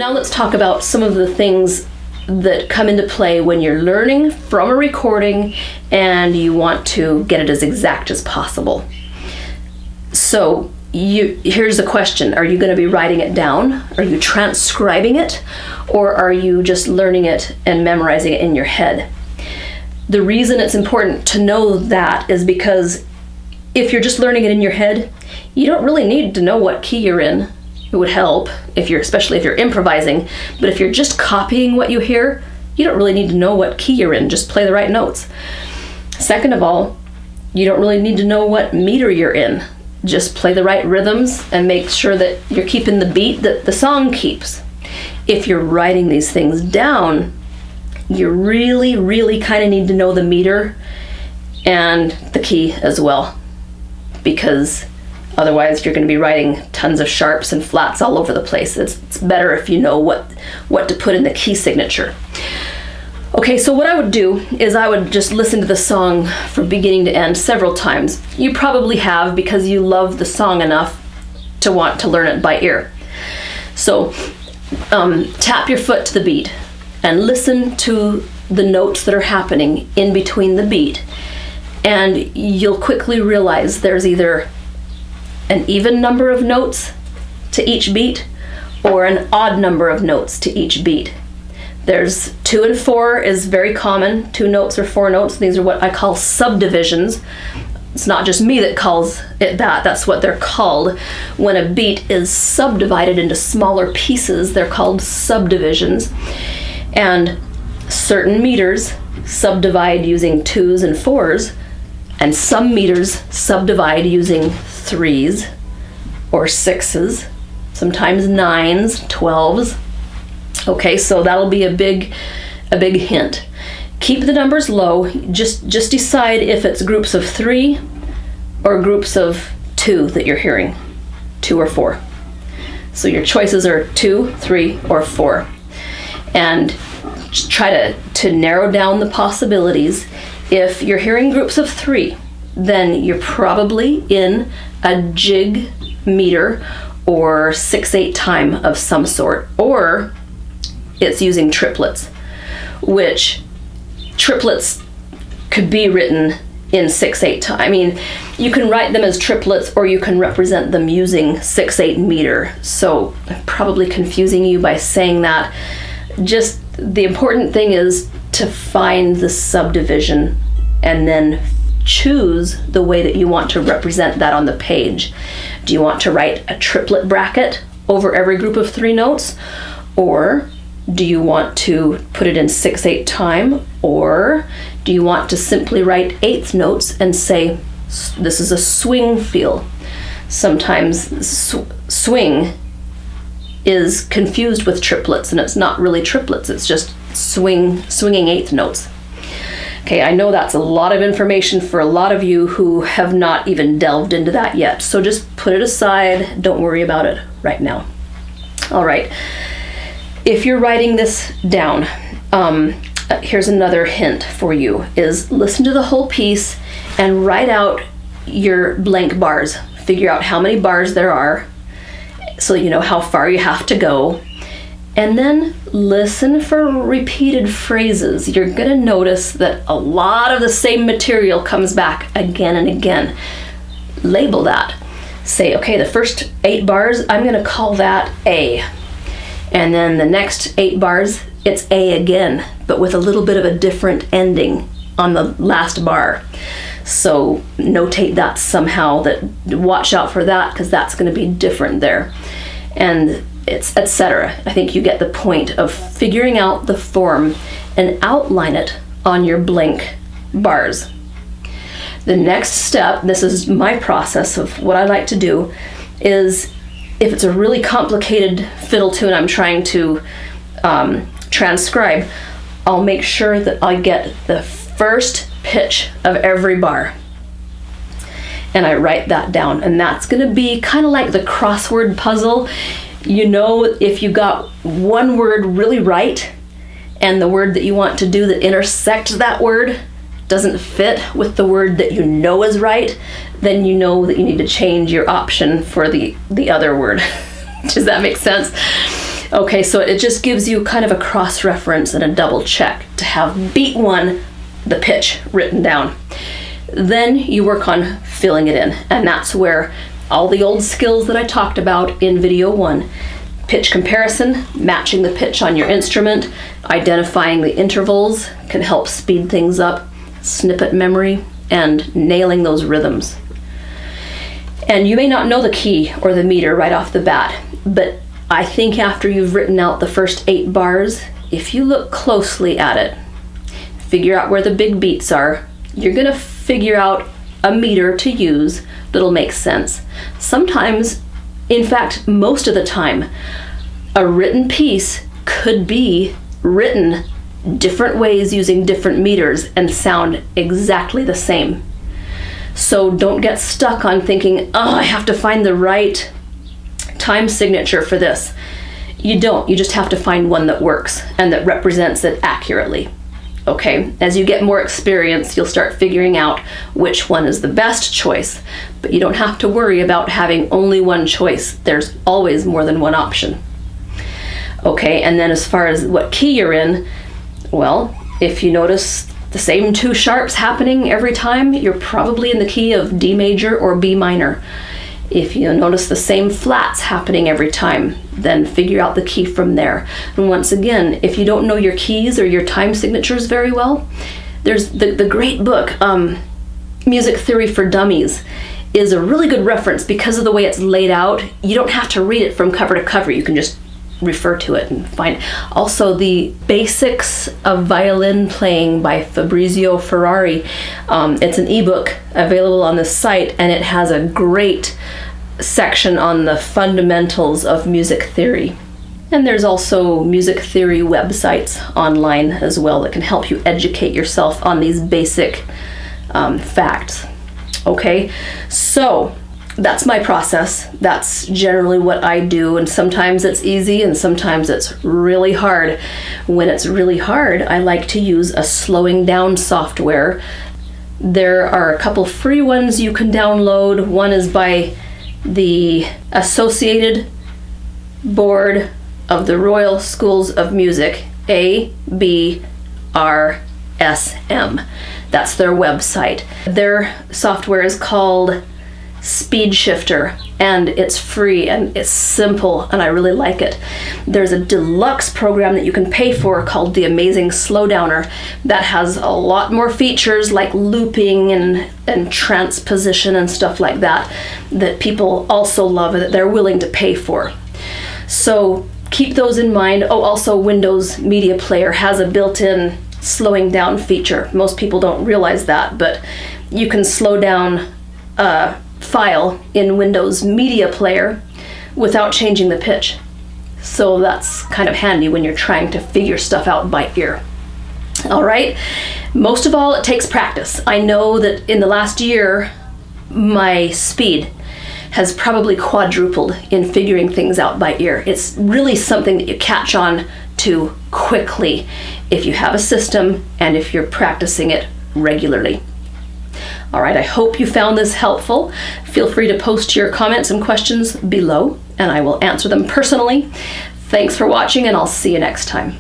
now let's talk about some of the things that come into play when you're learning from a recording and you want to get it as exact as possible. So here's the question. Are you going to be writing it down? Are you transcribing it? Or are you just learning it and memorizing it in your head? The reason it's important to know that is because if you're just learning it in your head, you don't really need to know what key you're in. It would help, especially if you're improvising, but if you're just copying what you hear, you don't really need to know what key you're in, just play the right notes. Second of all, you don't really need to know what meter you're in. Just play the right rhythms and make sure that you're keeping the beat that the song keeps. If you're writing these things down, you really, really kind of need to know the meter and the key as well, because otherwise you're going to be writing tons of sharps and flats all over the place. It's better if you know what to put in the key signature. Okay, so what I would do is I would just listen to the song from beginning to end several times. You probably have, because you love the song enough to want to learn it by ear. So tap your foot to the beat and listen to the notes that are happening in between the beat. And you'll quickly realize there's either an even number of notes to each beat or an odd number of notes to each beat. There's 2 and 4 is very common, 2 notes or 4 notes. These are what I call subdivisions. It's not just me that calls it that, that's what they're called. When a beat is subdivided into smaller pieces, they're called subdivisions. And certain meters subdivide using 2s and 4s, and some meters subdivide using 3s or 6s, sometimes 9s, 12s. Okay, so that'll be a big hint. Keep the numbers low. Just decide if it's groups of 3 or groups of 2 that you're hearing, 2 or 4. So your choices are 2, 3, or 4. And just try to narrow down the possibilities. If you're hearing groups of 3, then you're probably in a jig meter or 6/8 time of some sort, or it's using triplets, which triplets could be written in 6/8 time. I mean, you can write them as triplets or you can represent them using 6/8 meter. So I'm probably confusing you by saying that. Just the important thing is to find the subdivision and then choose the way that you want to represent that on the page. Do you want to write a triplet bracket over every group of 3 notes? Or do you want to put it in 6/8 time? Or do you want to simply write 1/8 notes and say, this is a swing feel? Sometimes swing is confused with triplets, and it's not really triplets, it's just swinging 1/8 notes. Okay, I know that's a lot of information for a lot of you who have not even delved into that yet, so just put it aside, don't worry about it right now. All right, if you're writing this down, here's another hint for you, is listen to the whole piece and write out your blank bars. Figure out how many bars there are, so you know how far you have to go, and then listen for repeated phrases. You're gonna notice that a lot of the same material comes back again and again. Label that. Say, okay, the first 8 bars, I'm gonna call that A. And then the next 8 bars, it's A again, but with a little bit of a different ending on the last bar. So notate that somehow, that watch out for that, because that's going to be different there. And it's etc. I think you get the point of figuring out the form and outline it on your blank bars. The next step, this is my process of what I like to do, is if it's a really complicated fiddle tune I'm trying to transcribe, I'll make sure that I get the first pitch of every bar and I write that down, and that's going to be kind of like the crossword puzzle. You know, if you got one word really right and the word that you want to do that intersects that word doesn't fit with the word that you know is right, then you know that you need to change your option for the other word. Does that make sense? Okay, so it just gives you kind of a cross-reference and a double check to have beat 1, the pitch, written down. Then you work on filling it in, and that's where all the old skills that I talked about in video 1, pitch comparison, matching the pitch on your instrument, identifying the intervals can help speed things up, snippet memory, and nailing those rhythms. And you may not know the key or the meter right off the bat, but I think after you've written out the first 8 bars, if you look closely at it, figure out where the big beats are, you're gonna figure out a meter to use that'll make sense. Sometimes, in fact, most of the time, a written piece could be written different ways using different meters and sound exactly the same. So don't get stuck on thinking, oh, I have to find the right time signature for this. You don't. You just have to find one that works and that represents it accurately. Okay, as you get more experience, you'll start figuring out which one is the best choice, but you don't have to worry about having only one choice. There's always more than one option. Okay, and then as far as what key you're in, well, if you notice the same 2 sharps happening every time, you're probably in the key of D major or B minor. If you notice the same flats happening every time, then figure out the key from there. And once again, if you don't know your keys or your time signatures very well, there's the great book, Music Theory for Dummies, is a really good reference because of the way it's laid out. You don't have to read it from cover to cover. You can just refer to it and find. Also, the Basics of Violin Playing by Fabrizio Ferrari. It's an ebook available on the site, and it has a great section on the fundamentals of music theory. And there's also music theory websites online as well that can help you educate yourself on these basic facts. Okay, so that's my process. That's generally what I do, and sometimes it's easy and sometimes it's really hard. When it's really hard, I like to use a slowing down software. There are a couple free ones you can download. One is by the Associated Board of the Royal Schools of Music, ABRSM. That's their website. Their software is called Speed Shifter, and it's free and it's simple, and I really like it. There's a deluxe program that you can pay for called the Amazing Slowdowner that has a lot more features like looping and transposition and stuff like that people also love that they're willing to pay for. So keep those in mind. Oh, also Windows Media Player has a built-in slowing down feature. Most people don't realize that, but you can slow down file in Windows Media Player without changing the pitch. So that's kind of handy when you're trying to figure stuff out by ear. All right, most of all, it takes practice. I know that in the last year, my speed has probably quadrupled in figuring things out by ear. It's really something that you catch on to quickly if you have a system and if you're practicing it regularly. All right, I hope you found this helpful. Feel free to post your comments and questions below, and I will answer them personally. Thanks for watching, and I'll see you next time.